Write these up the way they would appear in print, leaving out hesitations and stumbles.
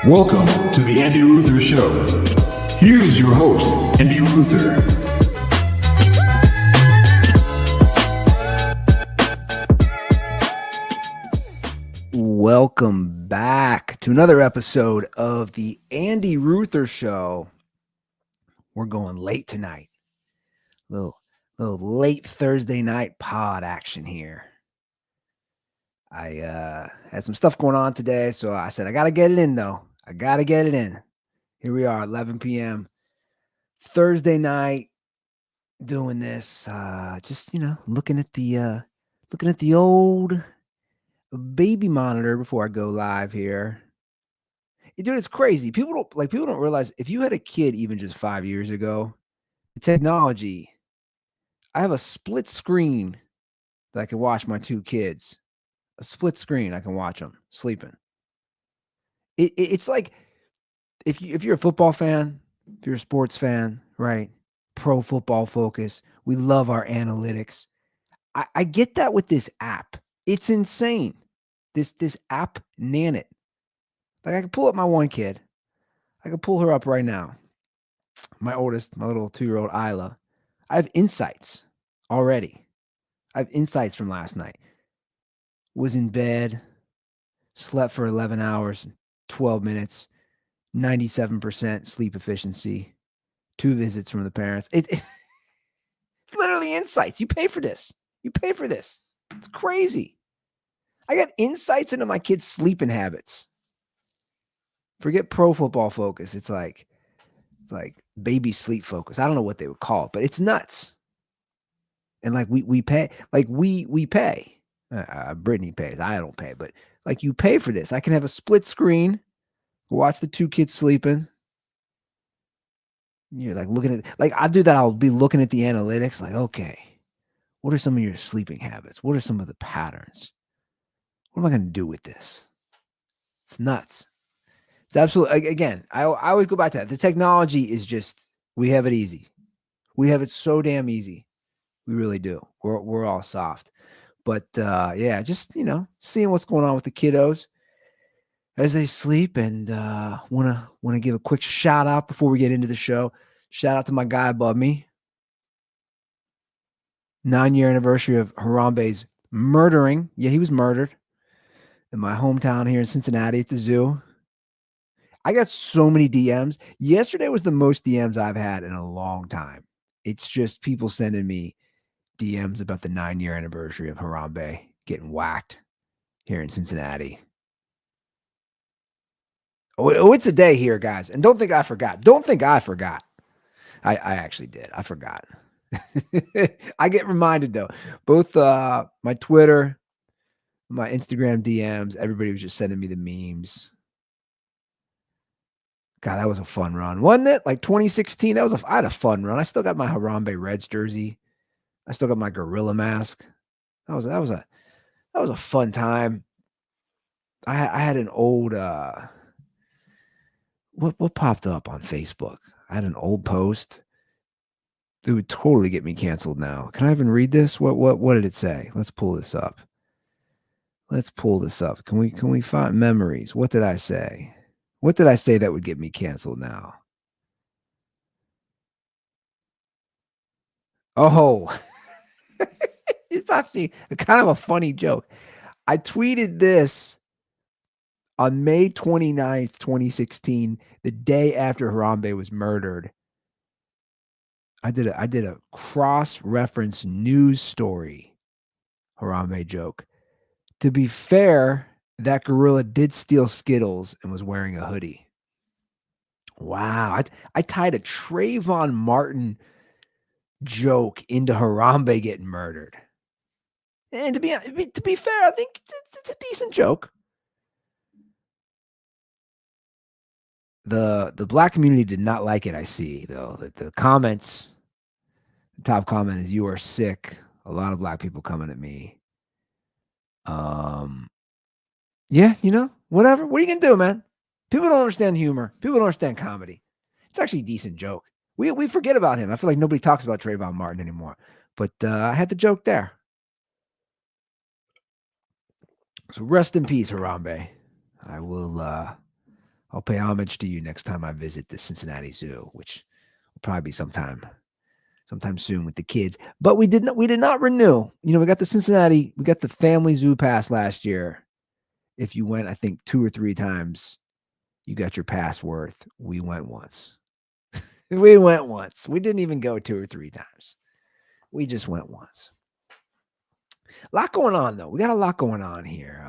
Welcome to the Andy Ruther Show. Here is your host, Andy Ruther. Welcome back to another episode of the Andy Ruther Show. We're going late tonight. Little late Thursday night pod action here. I had some stuff going on today, so I said I got to get it in, though. I got to get it in. Here we are, 11 p.m. Thursday night, doing this. Just looking at the old baby monitor before I go live here. Dude, it's crazy. People don't realize if you had a kid even just 5 years ago, the technology. I have a split screen that I can watch my two kids. A split screen, I can watch them sleeping. It's like if you're a football fan, if you're a sports fan, right? Pro Football Focus. We love our analytics. I get that with this app. It's insane. This app, Nanit. Like I can pull up my one kid. I can pull her up right now. My oldest, my little 2-year-old Isla. I have insights already. I have insights from last night. Was in bed, slept for 11 hours, 12 minutes, 97% sleep efficiency, 2 visits from the parents. It's literally insights. You pay for this. You pay for this. It's crazy. I got insights into my kids' sleeping habits. Forget Pro Football Focus. It's like baby sleep focus. I don't know what they would call it, but it's nuts. And like we pay, like we pay. Brittany pays. I don't pay, but like you pay for this. I can have a split screen, watch the 2 kids sleeping. You're like looking at, like I do that. I'll be looking at the analytics. Like, okay, what are some of your sleeping habits? What are some of the patterns? What am I going to do with this? It's nuts. It's absolutely, again, I always go back to that. The technology is just, we have it easy. We have it so damn easy. We really do. We're all soft. But yeah, just, seeing what's going on with the kiddos as they sleep, and want to give a quick shout out before we get into the show. Shout out to my guy above me. 9-year anniversary of Harambe's murdering. Yeah, he was murdered in my hometown here in Cincinnati at the zoo. I got so many DMs. Yesterday was the most DMs I've had in a long time. It's just people sending me DMs about the 9-year anniversary of Harambe getting whacked here in Cincinnati. Oh, it's a day here, guys. And don't think I forgot. Don't think I forgot. I actually did. I forgot. I get reminded, though. Both my Twitter, my Instagram DMs, everybody was just sending me the memes. God, that was a fun run, wasn't it? Like 2016, I had a fun run. I still got my Harambe Reds jersey. I still got my gorilla mask. That was a fun time. I had an old what popped up on Facebook? I had an old post. It would totally get me canceled now. Can I even read this? What did it say? Let's pull this up. Can we find memories? What did I say? What did I say that would get me canceled now? Oh, it's actually kind of a funny joke. I tweeted this on May 29th, 2016, the day after Harambe was murdered. I did a cross-reference news story Harambe joke. To be fair, that gorilla did steal Skittles and was wearing a hoodie. Wow. I tied a Trayvon Martin joke into Harambe getting murdered. And to be fair, I think it's a decent joke. The black community did not like it, I see, though. The comments, the top comment is, "You are sick." A lot of black people coming at me. Yeah, whatever. What are you going to do, man? People don't understand humor. People don't understand comedy. It's actually a decent joke. We forget about him. I feel like nobody talks about Trayvon Martin anymore. But I had the joke there. So rest in peace, Harambe. I will I'll pay homage to you next time I visit the Cincinnati Zoo, which will probably be sometime soon with the kids. But we did not renew. You know, we got the family zoo pass last year. If you went, I think 2 or 3 times, you got your pass worth. We went once. We went once. We didn't even go 2 or 3 times. We just went once. A lot going on, though. We got a lot going on here.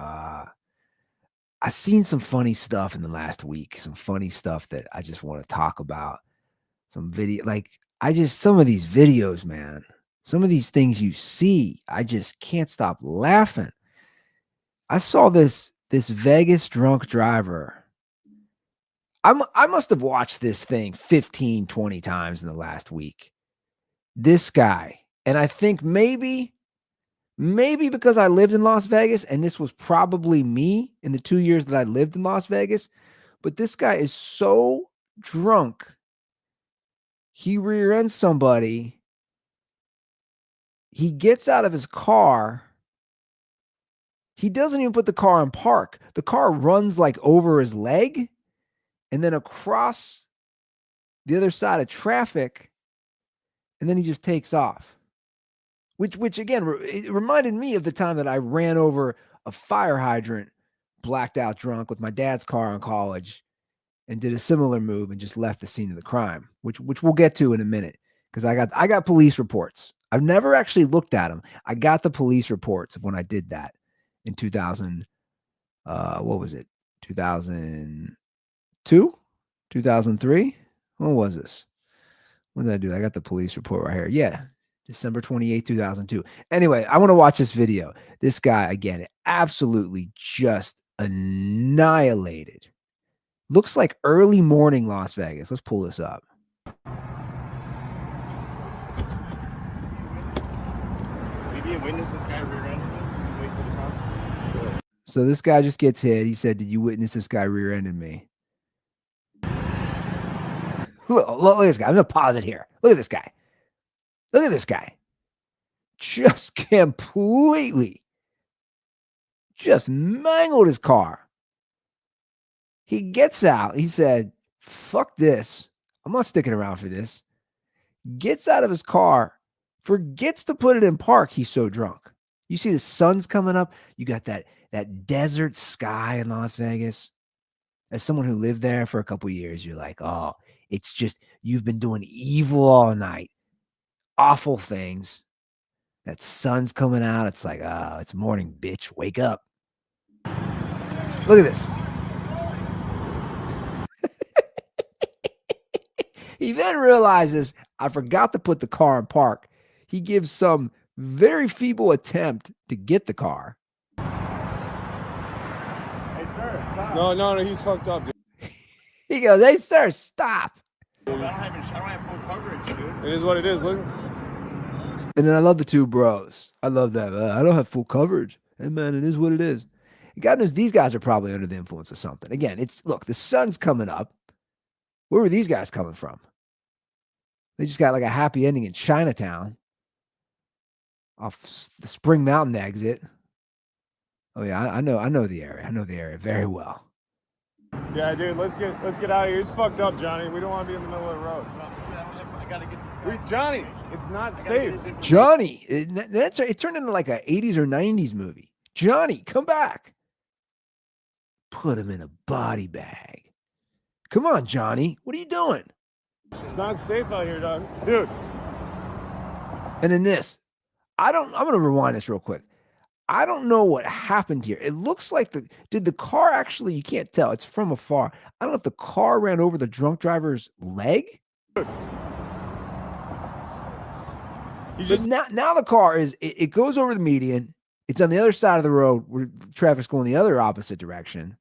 I've seen some funny stuff in the last week, some funny stuff that I just want to talk about. Some video, some of these videos, man, some of these things you see, I just can't stop laughing. I saw this Vegas drunk driver. I must have watched this thing 15, 20 times in the last week. This guy, and I think maybe because I lived in Las Vegas, and this was probably me in the 2 years that I lived in Las Vegas, but this guy is so drunk. He rear ends somebody. He gets out of his car. He doesn't even put the car in park. The car runs like over his leg and then across the other side of traffic, and then he just takes off. Which again, it reminded me of the time that I ran over a fire hydrant, blacked out drunk with my dad's car in college, and did a similar move and just left the scene of the crime, which we'll get to in a minute, because I got police reports. I've never actually looked at them. I got the police reports of when I did that in 2000. What was it? 2002, 2003. When was this? When did I do? I got the police report right here. Yeah, December 28, 2002. Anyway, I want to watch this video. This guy, again, absolutely just annihilated. Looks like early morning Las Vegas. Let's pull this up. Maybe a witness this guy rear-ended me. Wait for the cops. So this guy just gets hit. He said, "Did you witness this guy rear-ended me?" Look at this guy. I'm going to pause it here. Look at this guy. Look at this guy. Just completely just mangled his car. He gets out. He said, "Fuck this. I'm not sticking around for this." Gets out of his car, forgets to put it in park. He's so drunk. You see the sun's coming up. You got that desert sky in Las Vegas. As someone who lived there for a couple of years, you're like, oh, it's just, you've been doing evil all night. Awful things. That sun's coming out. It's like, oh, it's morning, bitch. Wake up. Look at this. He then realizes, I forgot to put the car in park. He gives some very feeble attempt to get the car. Hey, sir, stop. No, he's fucked up, dude. He goes, "Hey, sir, stop." I don't have full coverage, dude. It is what it is. Look. And then I love the two bros. I love that. I don't have full coverage. Hey, man, it is what it is. God knows these guys are probably under the influence of something. Again, look, the sun's coming up. Where were these guys coming from? They just got like a happy ending in Chinatown off the Spring Mountain exit. Oh yeah, I know the area. I know the area very well. Yeah, dude, let's get out of here. It's fucked up, Johnny. We don't want to be in the middle of the road. I gotta get. Johnny, it's not safe. Johnny, it turned into like a 80s or 90s movie. Johnny, come back. Put him in a body bag. Come on, Johnny. What are you doing? It's not safe out here, dog. Dude. And then this. I'm going to rewind this real quick. I don't know what happened here. It looks like did the car actually, you can't tell. It's from afar. I don't know if the car ran over the drunk driver's leg. Now the car it goes over the median. It's on the other side of the road where traffic's going the other opposite direction.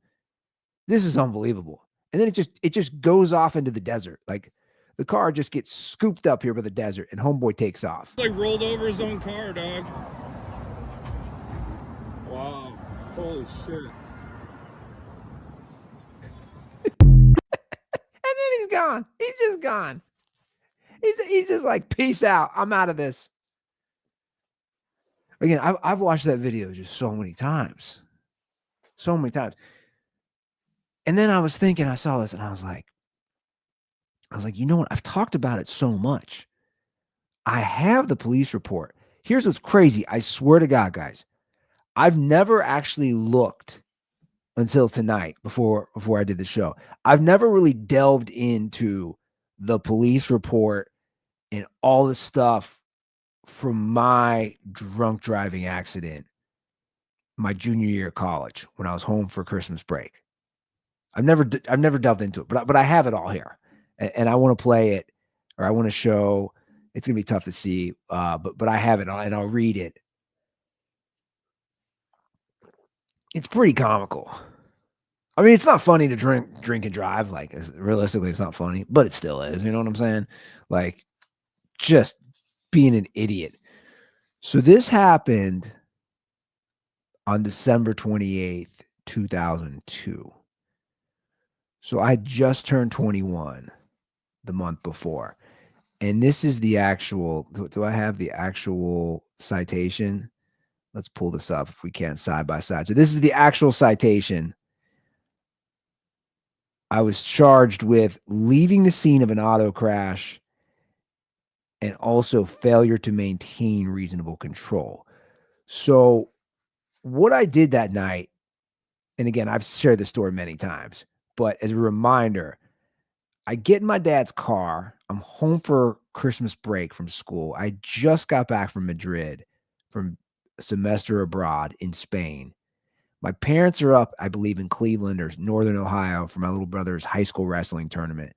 This is unbelievable. And then it just goes off into the desert. Like the car just gets scooped up here by the desert and homeboy takes off. Like rolled over his own car, dog. Wow. Holy shit. And then he's gone. He's just gone. He's just like, peace out. I'm out of this. Again, I've watched that video just so many times. So many times. And then I was thinking, I saw this and I was like, you know what? I've talked about it so much. I have the police report. Here's what's crazy. I swear to God, guys, I've never actually looked until tonight before I did the show. I've never really delved into the police report and all the stuff from my drunk driving accident my junior year of college when I was home for Christmas break. I've never delved into it, but I have it all here, and I want to play it, or I want to show. It's gonna be tough to see, but I have it all, and I'll read it. It's pretty comical. I mean, it's not funny to drink and drive. Like, realistically, it's not funny, but it still is. You know what I'm saying? Like, just being an idiot. So this happened on December 28th, 2002. So I just turned 21 the month before. And this is the actual, do I have the actual citation? Let's pull this up if we can side by side. So this is the actual citation. I was charged with leaving the scene of an auto crash and also failure to maintain reasonable control. So what I did that night, and again, I've shared this story many times, but as a reminder, I get in my dad's car. I'm home for Christmas break from school. I just got back from Madrid from a semester abroad in Spain. My parents are up, I believe, in Cleveland or Northern Ohio for my little brother's high school wrestling tournament.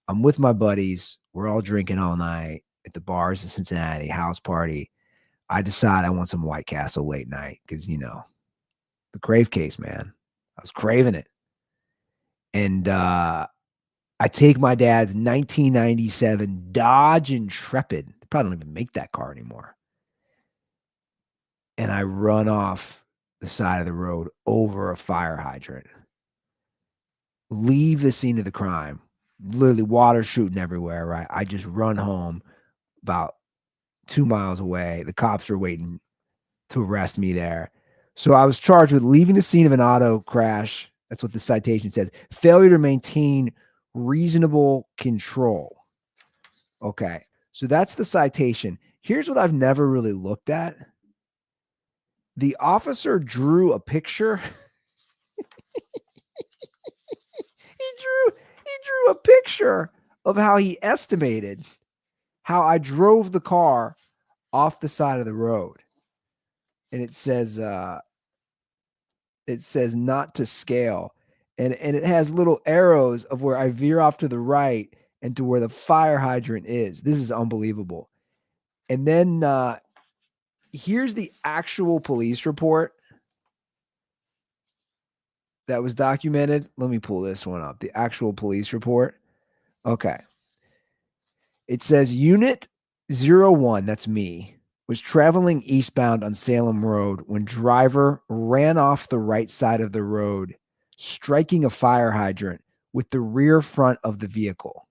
I'm with my buddies. We're all drinking all night at the bars in Cincinnati, house party. I decide I want some White Castle late night because, you know, the crave case, man. I was craving it. And I take my dad's 1997 Dodge Intrepid. They probably don't even make that car anymore. And I run off the side of the road over a fire hydrant. Leave the scene of the crime. Literally water shooting everywhere, right? I just run home about 2 miles away. The cops are waiting to arrest me there. So I was charged with leaving the scene of an auto crash. That's what the citation says. Failure to maintain reasonable control. Okay. So that's the citation. Here's what I've never really looked at. The officer drew a picture. He drew a picture of how he estimated how I drove the car off the side of the road. And it says not to scale. And it has little arrows of where I veer off to the right and to where the fire hydrant is. This is unbelievable. And then here's the actual police report that was documented. Let me pull this one up. The actual police report. Okay. It says Unit 01, that's me, was traveling eastbound on Salem Road when driver ran off the right side of the road, striking a fire hydrant with the rear front of the vehicle.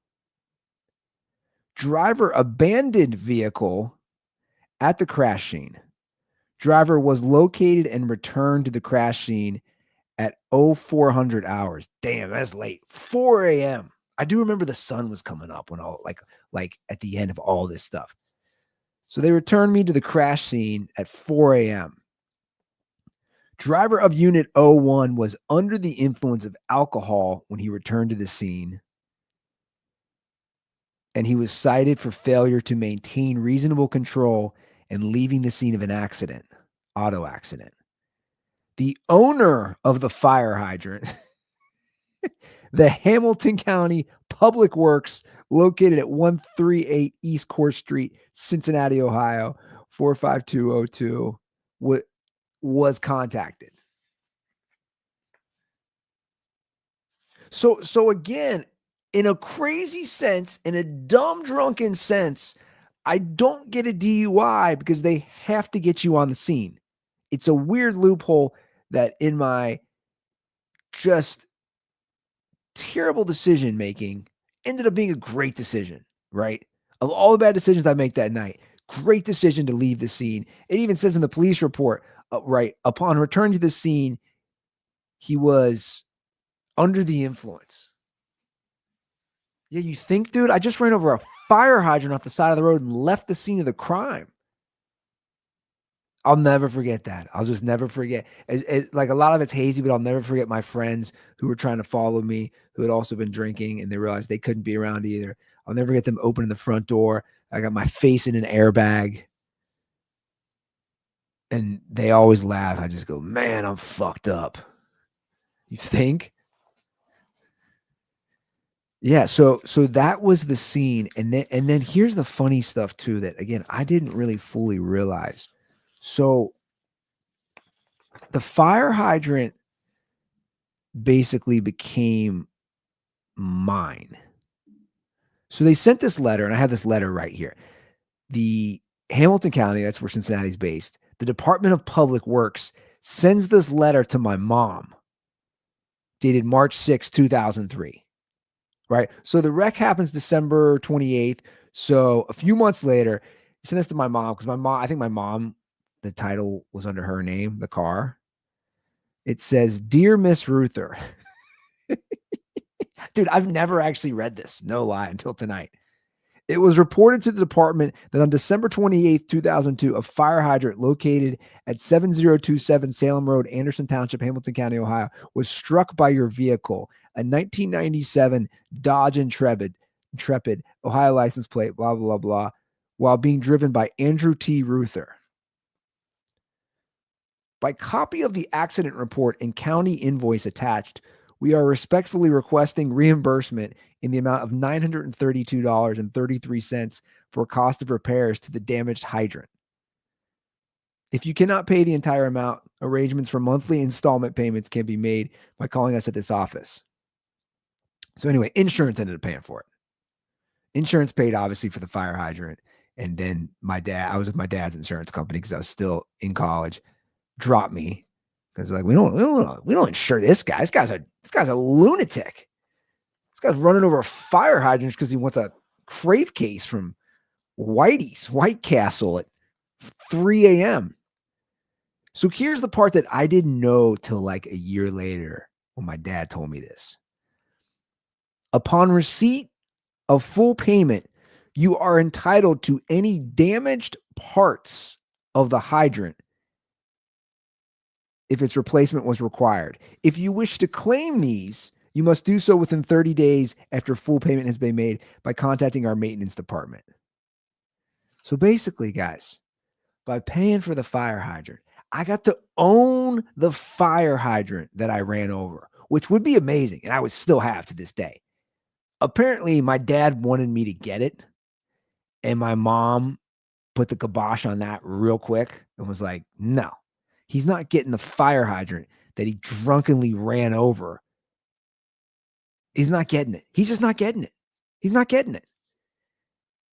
Driver abandoned vehicle at the crash scene. Driver was located and returned to the crash scene at 0400 hours. Damn, that's late. 4 a.m. I do remember the sun was coming up when all like at the end of all this stuff. So they returned me to the crash scene at 4 a.m. Driver of Unit 01 was under the influence of alcohol when he returned to the scene, and he was cited for failure to maintain reasonable control and leaving the scene of an accident, auto accident. The owner of the fire hydrant, the Hamilton County Public Works, located at 138 East Court Street, Cincinnati, Ohio, 45202, was contacted. So again, in a crazy sense, in a dumb, drunken sense, I don't get a DUI because they have to get you on the scene. It's a weird loophole that in my just terrible decision making ended up being a great decision, right? Of all the bad decisions I make that night, great decision to leave the scene. It even says in the police report, right, upon return to the scene, he was under the influence. Yeah, you think, dude? I just ran over a fire hydrant off the side of the road and left the scene of the crime. I'll never forget that. I'll just never forget. Like a lot of it's hazy, but I'll never forget my friends who were trying to follow me, who had also been drinking, and they realized they couldn't be around either. I'll never get them opening the front door. I got my face in an airbag. And they always laugh. I just go, man, I'm fucked up. You think? Yeah, so that was the scene. And then here's the funny stuff too, that again, I didn't really fully realize. So the fire hydrant basically became mine. So they sent this letter, and I have this letter right here. The Hamilton County, that's where Cincinnati's based, the Department of Public Works sends this letter to my mom, dated March 6, 2003. Right? So the wreck happens December 28th. So a few months later, he sent this to my mom, because I think my mom, the title was under her name, the car. It says, "Dear Miss Ruther." Dude, I've never actually read this, no lie, until tonight. It was reported to the department that on December 28th, 2002, a fire hydrant located at 7027 Salem Road, Anderson Township, Hamilton County, Ohio, was struck by your vehicle, a 1997 Dodge Intrepid, Ohio license plate, blah, blah, blah, while being driven by Andrew T. Ruther. By copy of the accident report and county invoice attached, we are respectfully requesting reimbursement in the amount of $932.33 for cost of repairs to the damaged hydrant. If you cannot pay the entire amount, arrangements for monthly installment payments can be made by calling us at this office. So anyway, insurance ended up paying for it. Insurance paid obviously for the fire hydrant. And then I was with my dad's insurance company because I was still in college, dropped me because like, we don't insure this guy. This guy's a lunatic. This guy's running over fire hydrants because he wants a crave case from White Castle at 3 a.m. So here's the part that I didn't know till like a year later when my dad told me this. Upon receipt of full payment, you are entitled to any damaged parts of the hydrant if its replacement was required. If you wish to claim these, you must do so within 30 days after full payment has been made by contacting our maintenance department. So basically, guys, by paying for the fire hydrant, I got to own the fire hydrant that I ran over, which would be amazing, and I would still have to this day. Apparently, my dad wanted me to get it, and my mom put the kibosh on that real quick and was like, no, he's not getting the fire hydrant that he drunkenly ran over. He's not getting it. He's just not getting it. He's not getting it.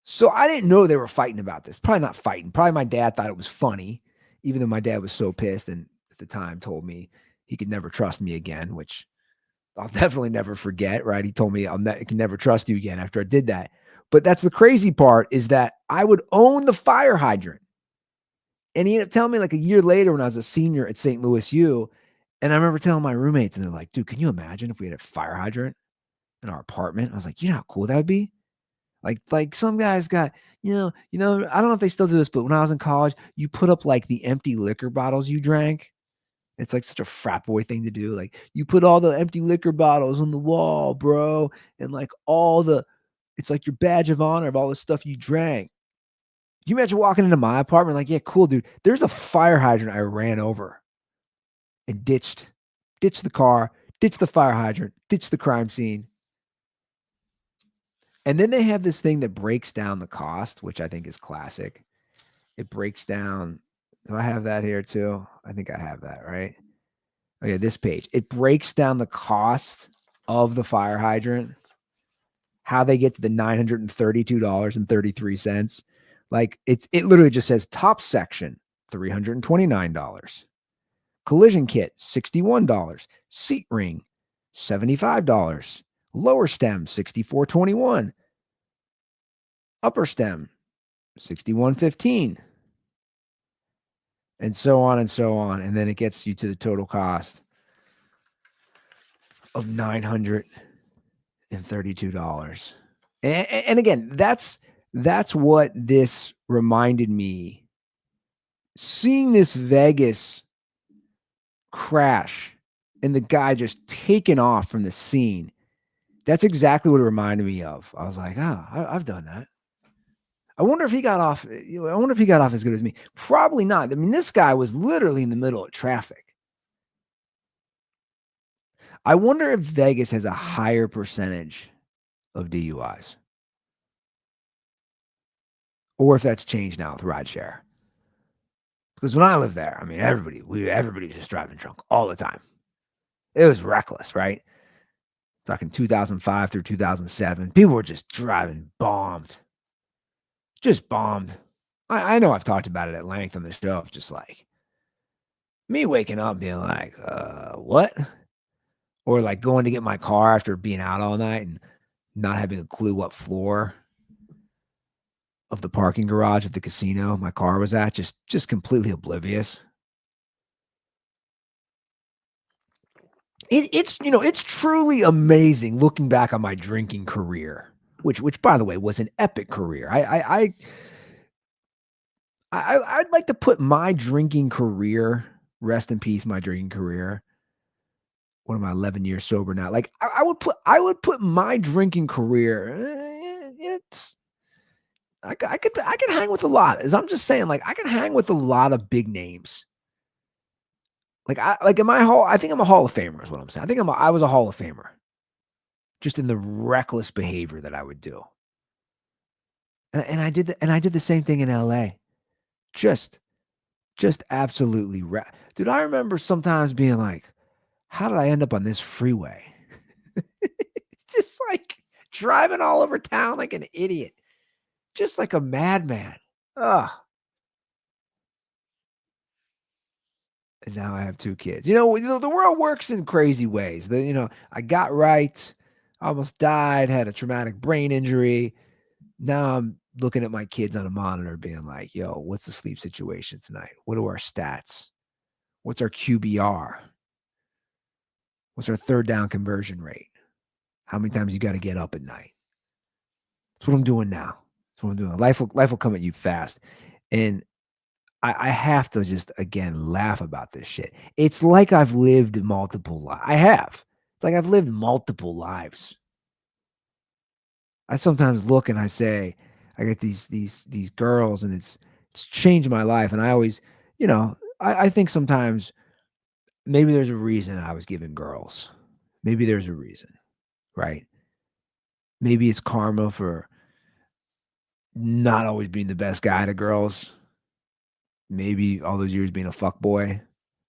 So I didn't know they were fighting about this. Probably not fighting. Probably my dad thought it was funny, even though my dad was so pissed and at the time told me he could never trust me again, which I'll definitely never forget, right? He told me I can never trust you again after I did that. But that's the crazy part, is that I would own the fire hydrant. And he ended up telling me like a year later when I was a senior at St. Louis U, and I remember telling my roommates, and they're like, dude, can you imagine if we had a fire hydrant in our apartment? I was like, you know how cool that would be? Like some guys got, I don't know if they still do this, but when I was in college, you put up like the empty liquor bottles you drank. It's like such a frat boy thing to do. Like you put all the empty liquor bottles on the wall, bro. And like it's like your badge of honor of all the stuff you drank. Can you imagine walking into my apartment? Like, yeah, cool, dude. There's a fire hydrant I ran over and ditched the car, ditched the fire hydrant, ditched the crime scene. And then they have this thing that breaks down the cost, which I think is classic. It breaks down. Do I have that here too? I think I have that, right? Okay, this page. It breaks down the cost of the fire hydrant, how they get to the $932.33. Like it literally just says top section, $329. Collision kit, $61. Seat ring, $75. Lower stem, $64.21. Upper stem, $61.15. And so on and so on. And then it gets you to the total cost. of $932. And again, that's what this reminded me. Seeing this Vegas crash and the guy just taking off from the scene, that's exactly what it reminded me of. I was like, I've done that. I wonder if he got off. I wonder if he got off as good as me. Probably not. I mean, this guy was literally in the middle of traffic. I wonder if Vegas has a higher percentage of DUIs, or if that's changed now with rideshare. Because when I lived there, I mean, everybody was just driving drunk all the time. It was reckless, right? Talking 2005 through 2007, people were just driving bombed. Just bombed. I know I've talked about it at length on the show of just like me waking up being like, what? Or like going to get my car after being out all night and not having a clue what floor of the parking garage at the casino my car was at, just completely oblivious. It's truly amazing looking back on my drinking career, which by the way was an epic career. I'd like to put my drinking career, rest in peace, my drinking career. What am I, 11 years sober now? Like I would put my drinking career. I could hang with a lot. As I'm just saying, like I can hang with a lot of big names. I think I'm a Hall of Famer is what I'm saying. I think I was a Hall of Famer. Just in the reckless behavior that I would do. And I did the same thing in LA. Just absolutely dude, I remember sometimes being like, how did I end up on this freeway? It's just like driving all over town like an idiot. Just like a madman. Ugh. And now I have 2 kids. The world works in crazy ways. I got right, almost died, had a traumatic brain injury. Now I'm looking at my kids on a monitor being like, yo, what's the sleep situation tonight? What are our stats? What's our QBR? What's our third down conversion rate? How many times you got to get up at night? That's what I'm doing now. That's what I'm doing. Life will come at you fast. And I have to just, again, laugh about this shit. It's like I've lived multiple lives. I have. It's like I've lived multiple lives. I sometimes look and I say, I get these girls and it's changed my life. And I always, I think sometimes maybe there's a reason I was given girls. Maybe there's a reason, right? Maybe it's karma for not always being the best guy to girls. Maybe all those years being a fuckboy.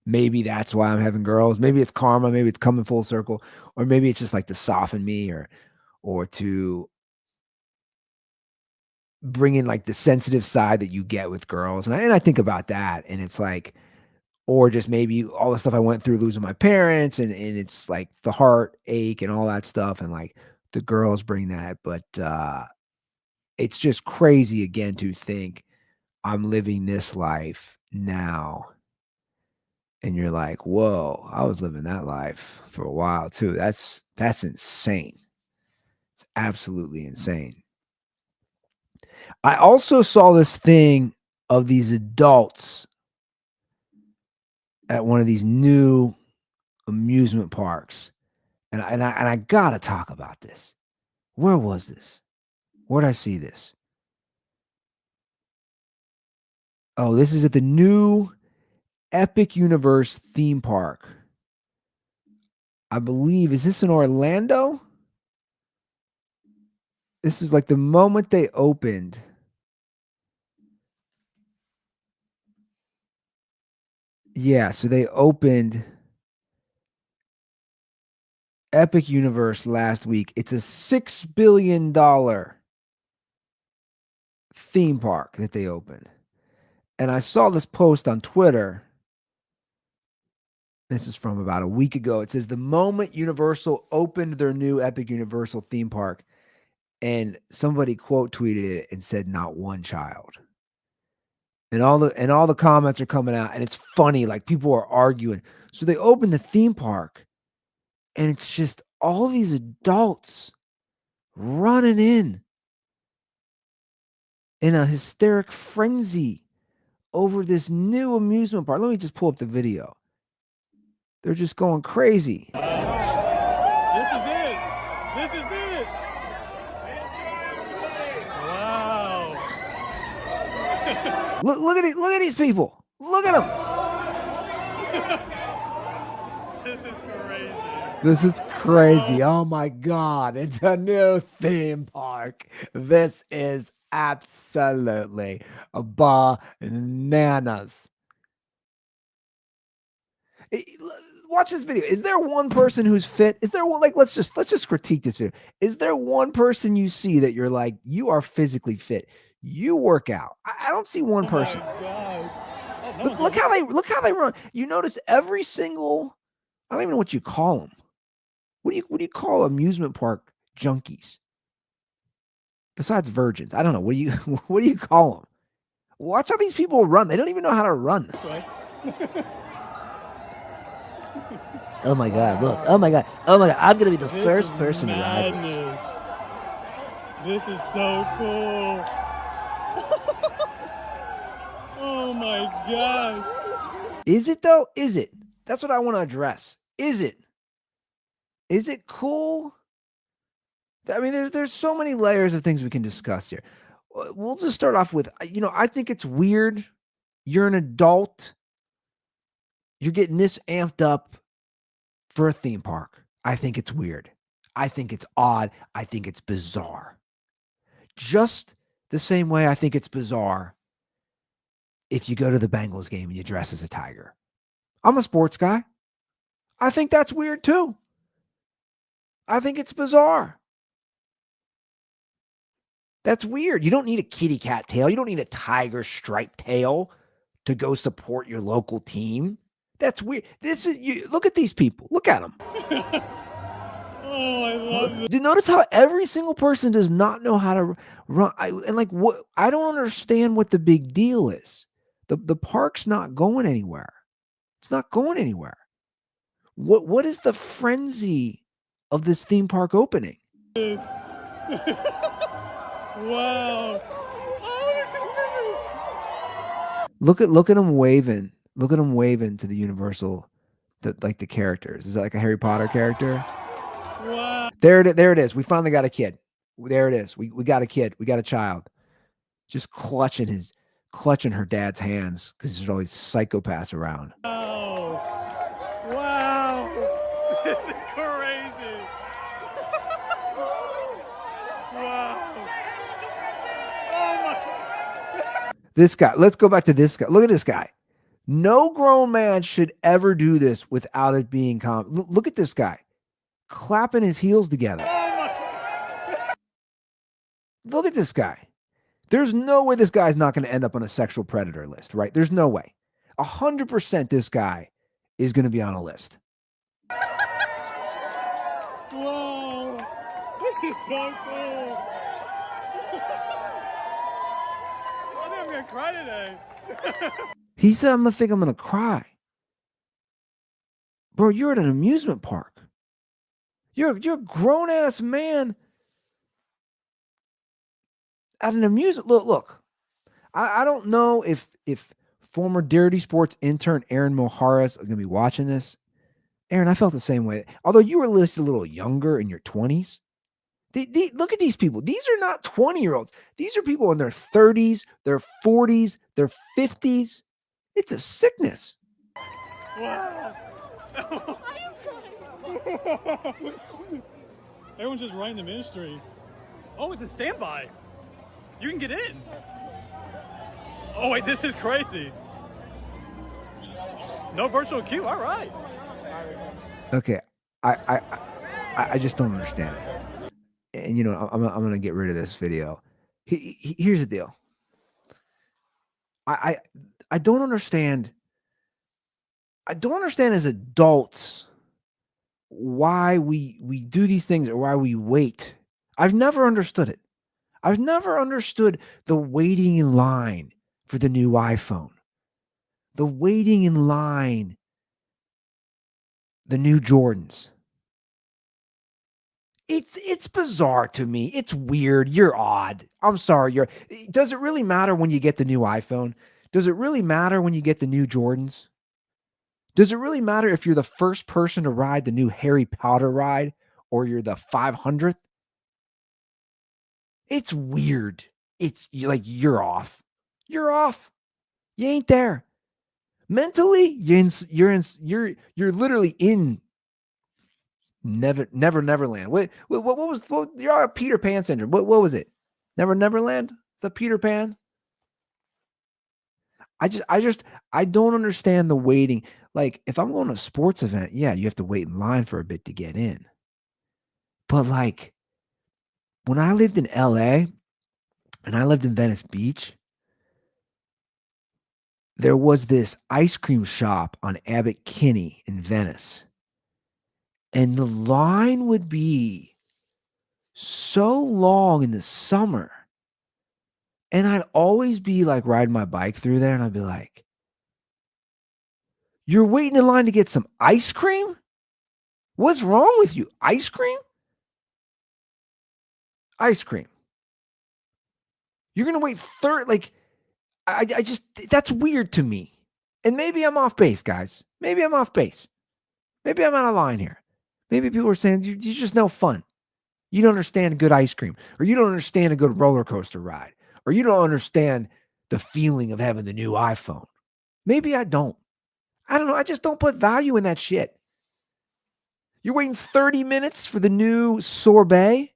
Maybe that's why I'm having girls. Maybe it's karma. Maybe it's coming full circle. Or maybe it's just like to soften me or to bring in like the sensitive side that you get with girls. And I think about that. And it's like, or just maybe all the stuff I went through losing my parents and it's like the heartache and all that stuff. And like the girls bring that. But it's just crazy again to think I'm living this life now. And you're like, whoa, I was living that life for a while too. That's insane. It's absolutely insane. I also saw this thing of these adults at one of these new amusement parks. And I gotta talk about this. Where was this? Where'd I see this? Oh, this is at the new Epic Universe theme park. I believe, is this in Orlando? This is like the moment they opened. Yeah, so they opened Epic Universe last week. It's a $6 billion theme park that they opened. And I saw this post on Twitter. This is from about a week ago. It says the moment Universal opened their new Epic Universal theme park, and somebody quote tweeted it and said not one child. And all the comments are coming out, and it's funny. Like people are arguing. So they opened the theme park, And it's just all these adults running in a hysteric frenzy over this new amusement park. Let me just pull up the video. They're just going crazy. This is it. This is it. Wow. Look at it. Look at these people. Look at them. This is crazy. This is crazy. Oh my God. It's a new theme park. This is absolutely bananas. Watch this video. Is there one person who's fit? Is there one, like, let's just critique this video. Is there one person you see that you're like, you are physically fit? You work out. I don't see one person. Oh my gosh. Oh, no, Look how they run. You notice every single, I don't even know what you call them. What do you call amusement park junkies? Besides virgins. I don't know. What do you call them? Watch how these people run. They don't even know how to run. This way. Oh my God, look. Oh my God. Oh my God. I'm going to be the first person to ride this. Madness. This is so cool. Oh my gosh. Is it though? Is it? That's what I want to address. Is it? Is it cool? I mean, there's so many layers of things we can discuss here. We'll just start off with, I think it's weird. You're an adult. You're getting this amped up for a theme park. I think it's weird. I think it's odd. I think it's bizarre. Just the same way I think it's bizarre if you go to the Bengals game and you dress as a tiger. I'm a sports guy. I think that's weird too. I think it's bizarre. That's weird. You don't need a kitty cat tail. You don't need a tiger striped tail to go support your local team. That's weird. Look at these people. Look at them. Oh, I love it. Do you notice how every single person does not know how to run? I don't understand what the big deal is. The park's not going anywhere. It's not going anywhere. What is the frenzy of this theme park opening? Wow. Oh, Look at them waving. Look at them waving to the Universal, the characters. Is that like a Harry Potter character? wow. There it is. We finally got a kid. There it is. We got a kid. We got a child. Just clutching her dad's hands because there's always psychopaths around. Wow. Wow. This is crazy. Wow. Oh my. This guy. Let's go back to this guy. Look at this guy. No grown man should ever do this without it being calm. Look at this guy clapping his heels together. Look at this guy. There's no way this guy's not going to end up on a sexual predator list, right? There's no way. 100% this guy is going to be on a list. Whoa. This is so cool. I think I'm going to cry today. He said, I'm going to cry. Bro, you're at an amusement park. You're a grown-ass man at an amusement. Look. I don't know if former Dirty Sports intern Aaron Moharas is going to be watching this. Aaron, I felt the same way. Although you were listed a little younger in your 20s. Look at these people. These are not 20-year-olds. These are people in their 30s, their 40s, their 50s. It's a sickness. Wow. Everyone's just writing the ministry. Oh, it's a standby. You can get in. Oh wait, this is crazy. No virtual queue. All right. Okay, I just don't understand it. And I'm gonna get rid of this video. Here's the deal. I don't understand. I don't understand as adults why we do these things or why we wait. I've never understood it. I've never understood the waiting in line for the new iPhone, the waiting in line, the new Jordans. It's bizarre to me. It's weird. You're odd. I'm sorry. Does it really matter when you get the new iPhone? Does it really matter when you get the new Jordans? Does it really matter if you're the first person to ride the new Harry Potter ride or you're the 500th? It's weird. It's like you're off. You're off. You ain't there. Mentally, you're literally in Neverland. What was you're Peter Pan syndrome? What was it? Neverland? Is that Peter Pan? I don't understand the waiting. Like if I'm going to a sports event, yeah, you have to wait in line for a bit to get in. But like when I lived in LA and I lived in Venice Beach, there was this ice cream shop on Abbot Kinney in Venice. And the line would be so long in the summer. And I'd always be like riding my bike through there and I'd be like, you're waiting in line to get some ice cream? What's wrong with you? Ice cream? Ice cream. You're going to wait I just, that's weird to me. And maybe I'm off base, guys. Maybe I'm off base. Maybe I'm out of line here. Maybe people are saying you're just no fun. You don't understand good ice cream, or you don't understand a good roller coaster ride, or you don't understand the feeling of having the new iPhone. Maybe I don't. I don't know. I just don't put value in that shit. You're waiting 30 minutes for the new sorbet?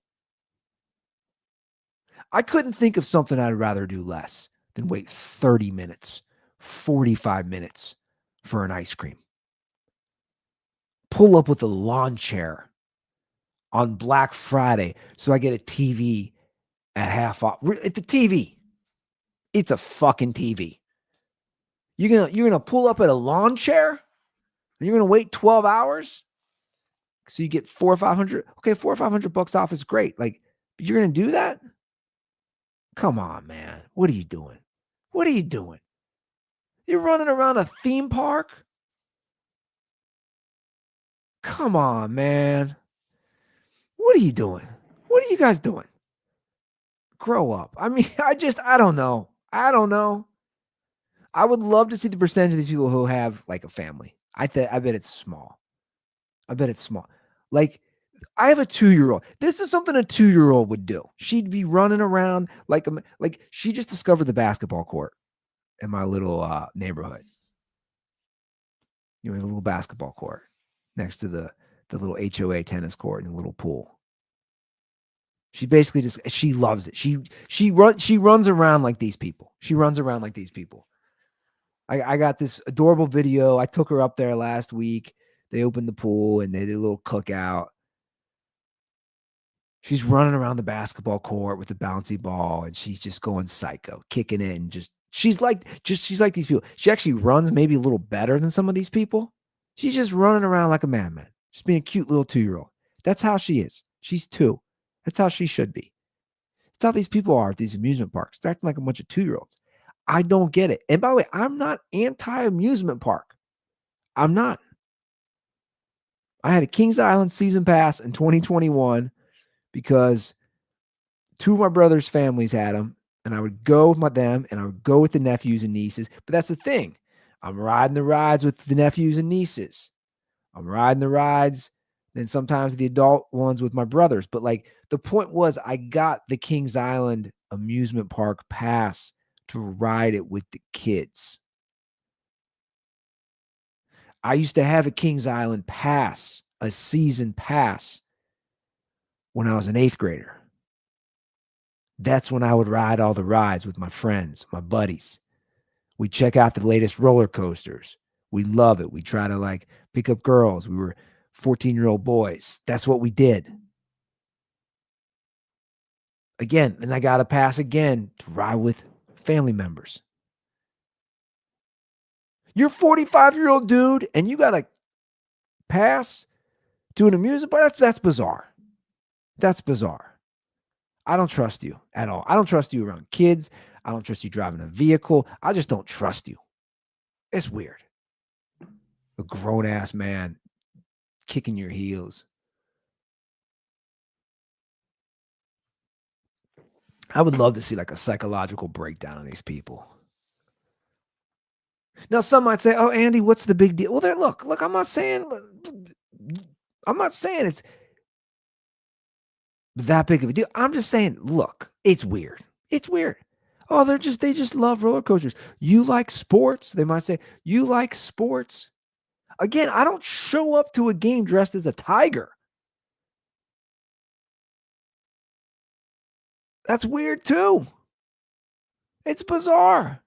I couldn't think of something I'd rather do less than wait 30 minutes, 45 minutes for an ice cream. Pull up with a lawn chair on Black Friday so I get a TV at half off. It's a TV. It's a fucking TV. You're gonna pull up at a lawn chair and you're gonna wait 12 hours so you get $400 or $500. Okay, $400 or $500 off is great. Like, you're gonna do that? Come on, man. What are you doing? What are you doing? You're running around a theme park? Come on, man. What are you doing? What are you guys doing? Grow up. I mean, I don't know. I don't know. I would love to see the percentage of these people who have like a family. I bet it's small. I bet it's small. Like, I have a 2-year-old. This is something a 2-year-old would do. She'd be running around like she just discovered the basketball court in my little neighborhood. You know, a little basketball court next to the little HOA tennis court and a little pool. She basically she loves it. She runs around like these people. She runs around like these people. I got this adorable video. I took her up there last week. They opened the pool and they did a little cookout. She's running around the basketball court with the bouncy ball and she's just going psycho, kicking it and she's like these people. She actually runs maybe a little better than some of these people. She's just running around like a madman, just being a cute little 2-year-old. That's how she is. She's 2. That's how she should be. That's how these people are at these amusement parks. They're acting like a bunch of 2-year-olds. I don't get it. And by the way, I'm not anti-amusement park. I'm not. I had a Kings Island season pass in 2021 because 2 of my brother's families had them, and I would go with them, and I would go with the nephews and nieces. But that's the thing. I'm riding the rides with the nephews and nieces. I'm riding the rides, then sometimes the adult ones with my brothers. But like the point was, I got the Kings Island amusement park pass to ride it with the kids. I used to have a Kings Island pass, a season pass, when I was an 8th grader. That's when I would ride all the rides with my friends, my buddies. We check out the latest roller coasters. We love it. We try to like pick up girls. We were 14-year-old boys. That's what we did. Again, and I got a pass again to ride with family members. You're a 45-year-old dude and you got a pass to an amusement park? That's bizarre. That's bizarre. I don't trust you at all. I don't trust you around kids. I don't trust you driving a vehicle. I just don't trust you. It's weird. A grown-ass man kicking your heels. I would love to see like a psychological breakdown on these people. Now, some might say, "Oh, Andy, what's the big deal?" Well, there, look, I'm not saying it's that big of a deal. I'm just saying, look, it's weird. It's weird. Oh, they just love roller coasters. You like sports? They might say, "You like sports?" Again, I don't show up to a game dressed as a tiger. That's weird too. It's bizarre.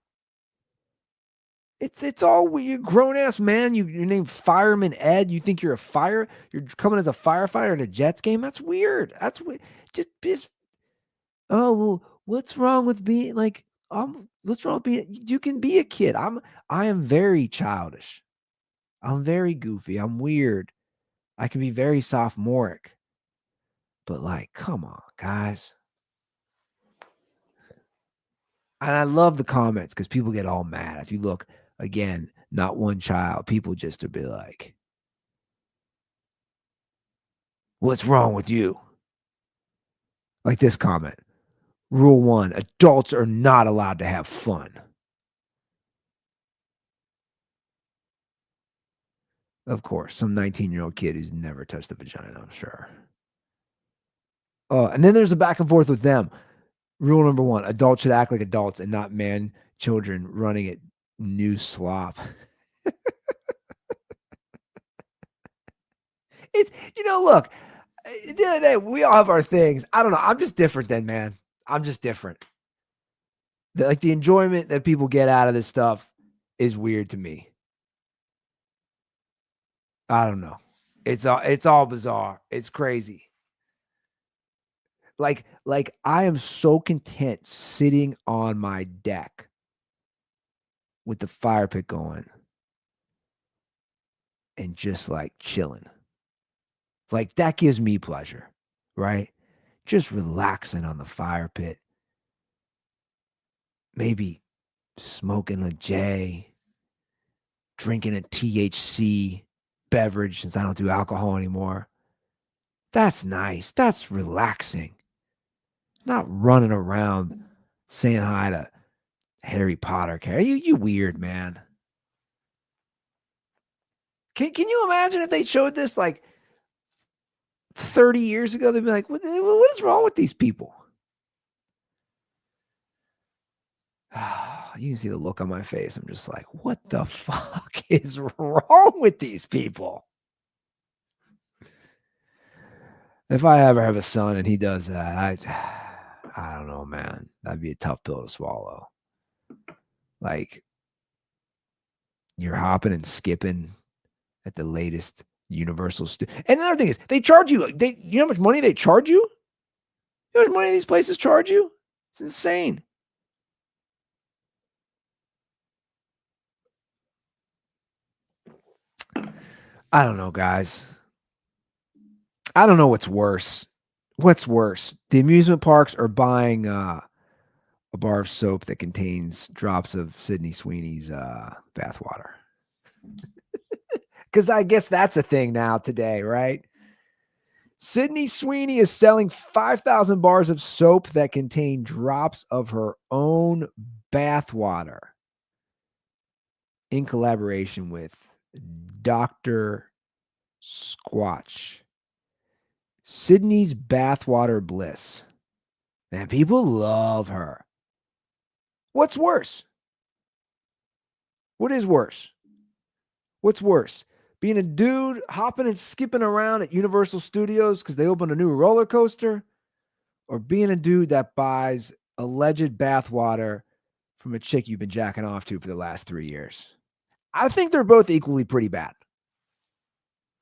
It's all weird. Grown ass man. You're named Fireman Ed. You think you're you're coming as a firefighter at a Jets game? That's weird. That's weird. Just oh well, what's wrong with being like what's wrong with being you can be a kid. I am very childish. I'm very goofy. I'm weird. I can be very sophomoric. But like, come on, guys. And I love the comments because people get all mad. If you look again, not one child, people just to be like, what's wrong with you? Like this comment. Rule 1, adults are not allowed to have fun. Of course, some 19-year-old kid who's never touched a vagina, I'm sure. Oh, and then there's a back and forth with them. Rule number 1, adults should act like adults and not children running at new slop. It's, look, at the end of the day, we all have our things. I don't know. I'm just different then, man. I'm just different. The enjoyment that people get out of this stuff is weird to me. I don't know. It's all bizarre. It's crazy. Like I am so content sitting on my deck with the fire pit going and just like chilling. Like that gives me pleasure, right? Just relaxing on the fire pit. Maybe smoking a J, drinking a THC beverage since I don't do alcohol anymore. That's nice. That's relaxing. Not running around saying hi to Harry Potter. You weird, man. Can you imagine if they showed this like 30 years ago? They'd be like, what is wrong with these people? You can see the look on my face. I'm just like, what the fuck is wrong with these people? If I ever have a son and he does that, I don't know, man. That'd be a tough pill to swallow. Like, you're hopping and skipping at the latest Universal And another thing is, they charge you. You know how much money they charge you? You know how much money these places charge you? It's insane. I don't know, guys. I don't know what's worse. What's worse? The amusement parks are buying a bar of soap that contains drops of Sydney Sweeney's bathwater. Because I guess that's a thing now today, right? Sydney Sweeney is selling 5,000 bars of soap that contain drops of her own bathwater in collaboration with Dr. Squatch. Sydney's bathwater bliss. Man, people love her. What's worse? What is worse? What's worse? Being a dude hopping and skipping around at Universal Studios because they opened a new roller coaster, or being a dude that buys alleged bathwater from a chick you've been jacking off to for the last 3 years? I think they're both equally pretty bad.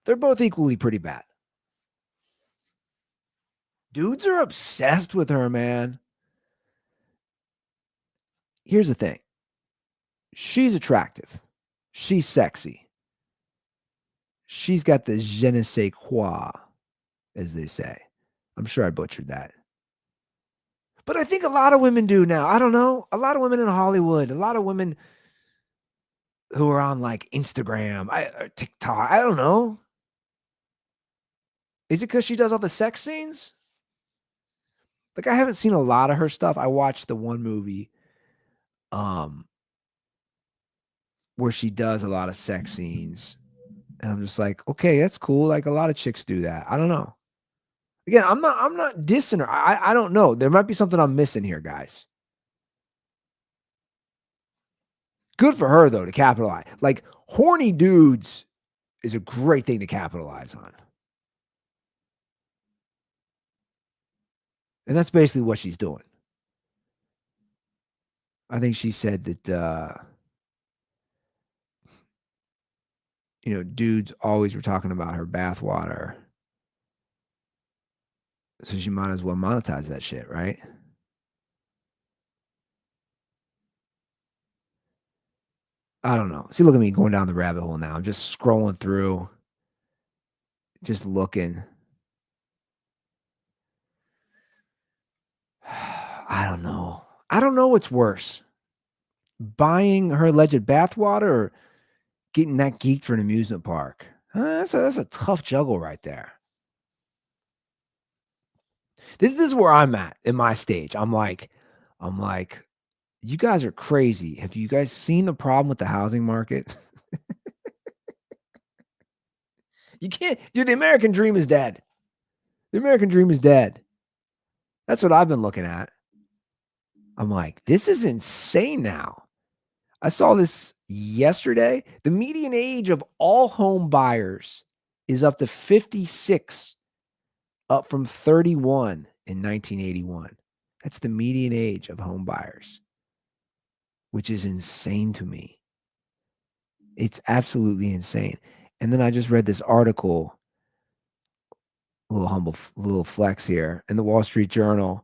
They're both equally pretty bad. Dudes are obsessed with her, man. Here's the thing. She's attractive. She's sexy. She's got the je ne sais quoi, as they say. I'm sure I butchered that. But I think a lot of women do now. I don't know. A lot of women in Hollywood, a lot of women who are on like Instagram, or TikTok. I don't know. Is it because she does all the sex scenes? Like, I haven't seen a lot of her stuff. I watched the one movie where she does a lot of sex scenes. And I'm just like, okay, that's cool. Like, a lot of chicks do that. I don't know. Again, I'm not dissing her. I don't know. There might be something I'm missing here, guys. Good for her, though, to capitalize. Like, horny dudes is a great thing to capitalize on. And that's basically what she's doing. I think she said that, dudes always were talking about her bathwater. So she might as well monetize that shit, right? I don't know. See, look at me going down the rabbit hole now. I'm just scrolling through, just looking. I don't know. I don't know what's worse. Buying her alleged bathwater or getting that geeked for an amusement park. That's a tough juggle right there. This is where I'm at in my stage. I'm like, you guys are crazy. Have you guys seen the problem with the housing market? You can't, dude, the American dream is dead. The American dream is dead. That's what I've been looking at. I'm like, this is insane now. I saw this yesterday. The median age of all home buyers is up to 56, up from 31 in 1981. That's the median age of home buyers, which is insane to me. It's absolutely insane. And then I just read this article, a little flex here, in the Wall Street Journal,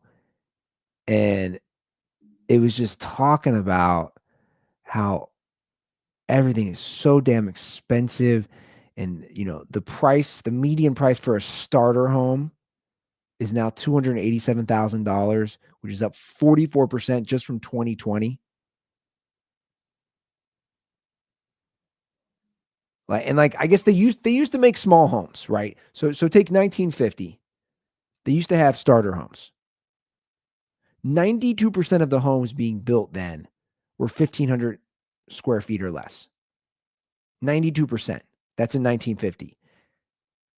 and it was just talking about how everything is so damn expensive. And, the median price for a starter home is now $287,000, which is up 44% just from 2020. I guess they used to make small homes, right? So take 1950. They used to have starter homes. 92% of the homes being built then were 1,500 square feet or less. 92%. That's in 1950.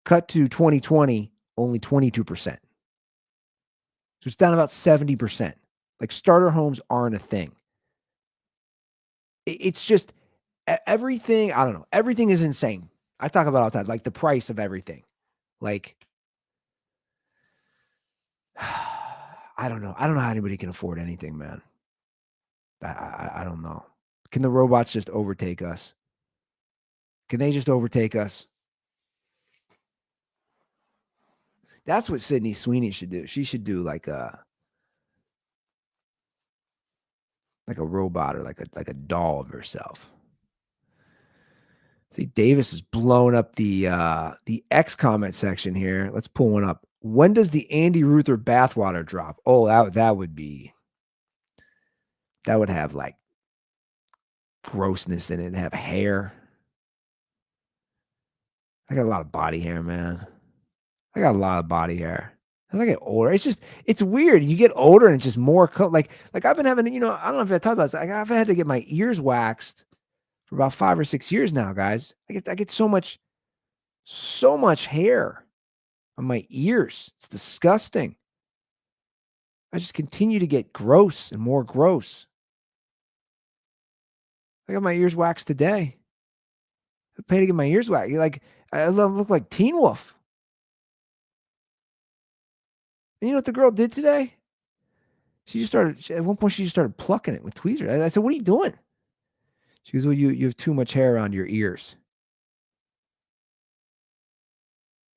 Cut to 2020, only 22%. So it's down about 70%. Like, starter homes aren't a thing. It's just everything. I don't know. Everything is insane. I talk about it all the time, like the price of everything. Like, I don't know. I don't know how anybody can afford anything, man. I don't know. Can the robots just overtake us? Can they just overtake us? That's what Sydney Sweeney should do. She should do like a robot or like a doll of herself. See, Davis is blowing up the X comment section here. Let's pull one up. When does the Andy Ruther bathwater drop? Oh, that would have like grossness in it. Have hair. I got a lot of body hair, man. I got a lot of body hair. As I get older, it's weird. You get older and it's just more like I've been having, I don't know if I talked about this. I've had to get my ears waxed for about 5 or 6 years now, guys. I get so much hair on my ears. It's disgusting. I just continue to get gross and more gross. I got my ears waxed today. I paid to get my ears waxed. Like, I look like Teen Wolf. And you know what the girl did today? At one point, she just started plucking it with tweezers. I said, what are you doing? She goes, well, you have too much hair around your ears.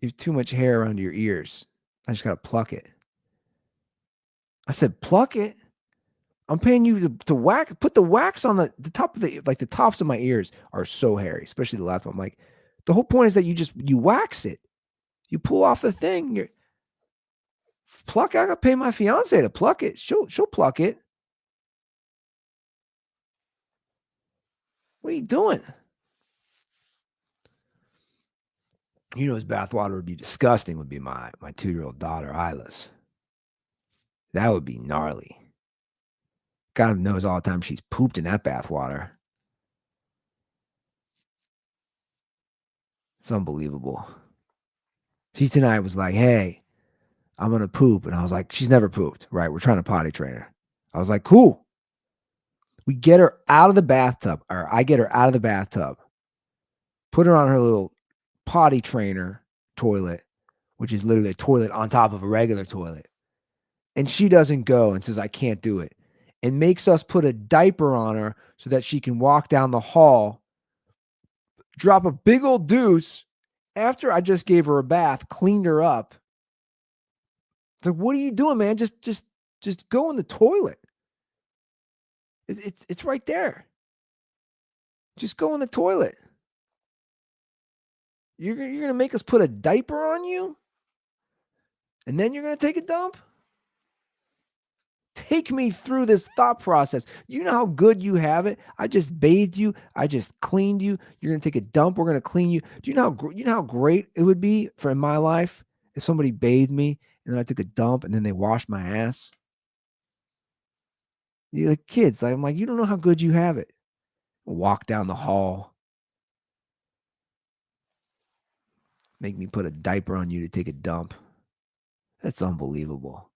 You have too much hair around your ears. I just got to pluck it. I said, pluck it? I'm paying you to wax, put the wax on the top of the tops of my ears are so hairy, especially the left one. I'm like, the whole point is that you wax it. You pull off the thing. I gotta pay my fiance to pluck it. She'll pluck it. What are you doing? His bathwater would be disgusting, would be my 2-year-old daughter, Isla's. That would be gnarly. God knows all the time she's pooped in that bath water. It's unbelievable. She tonight was like, hey, I'm going to poop. And I was like, she's never pooped, right? We're trying to potty train her. I was like, cool. We get her out of the bathtub, or I get her out of the bathtub, put her on her little potty trainer toilet, which is literally a toilet on top of a regular toilet. And she doesn't go and says, I can't do it. And makes us put a diaper on her so that she can walk down the hall, drop a big old deuce after I just gave her a bath, cleaned her up. It's like, what are you doing, man? Just go in the toilet. It's right there. Just go in the toilet. You're gonna make us put a diaper on you, and then you're gonna take a dump? Take me through this thought process. You know how good you have it? I just bathed you. I just cleaned you. You're going to take a dump. We're going to clean you. Do you know how great it would be for in my life if somebody bathed me and then I took a dump and then they washed my ass? You're like kids. I'm like, you don't know how good you have it. Walk down the hall. Make me put a diaper on you to take a dump. That's unbelievable.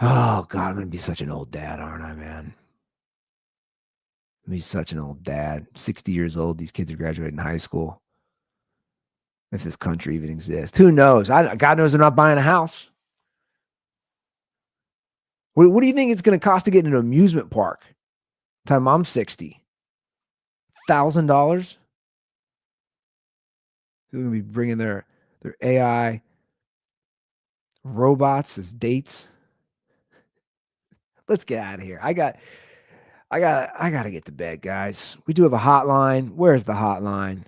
Oh, God, I'm going to be such an old dad, aren't I, man? I'm going to be such an old dad. 60 years old. These kids are graduating high school. If this country even exists. Who knows? God knows they're not buying a house. What do you think it's going to cost to get in an amusement park? Time I'm 60. $1,000? They're going to be bringing their AI robots as dates. Let's get out of here. I got to get to bed, guys. We do have a hotline. Where's the hotline?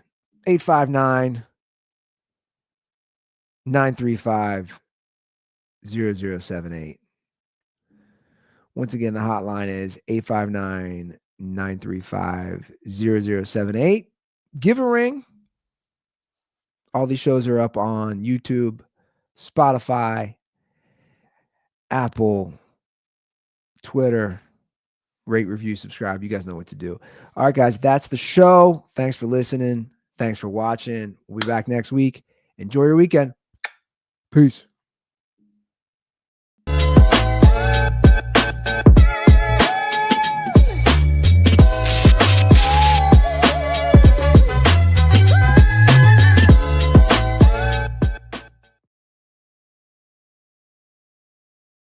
859-935-0078. Once again, the hotline is 859-935-0078. Give a ring. All these shows are up on YouTube, Spotify, Apple, Twitter. Rate, review, subscribe. You guys know what to do. All right, guys, that's the show. Thanks for listening. Thanks for watching. We'll be back next week. Enjoy your weekend. Peace.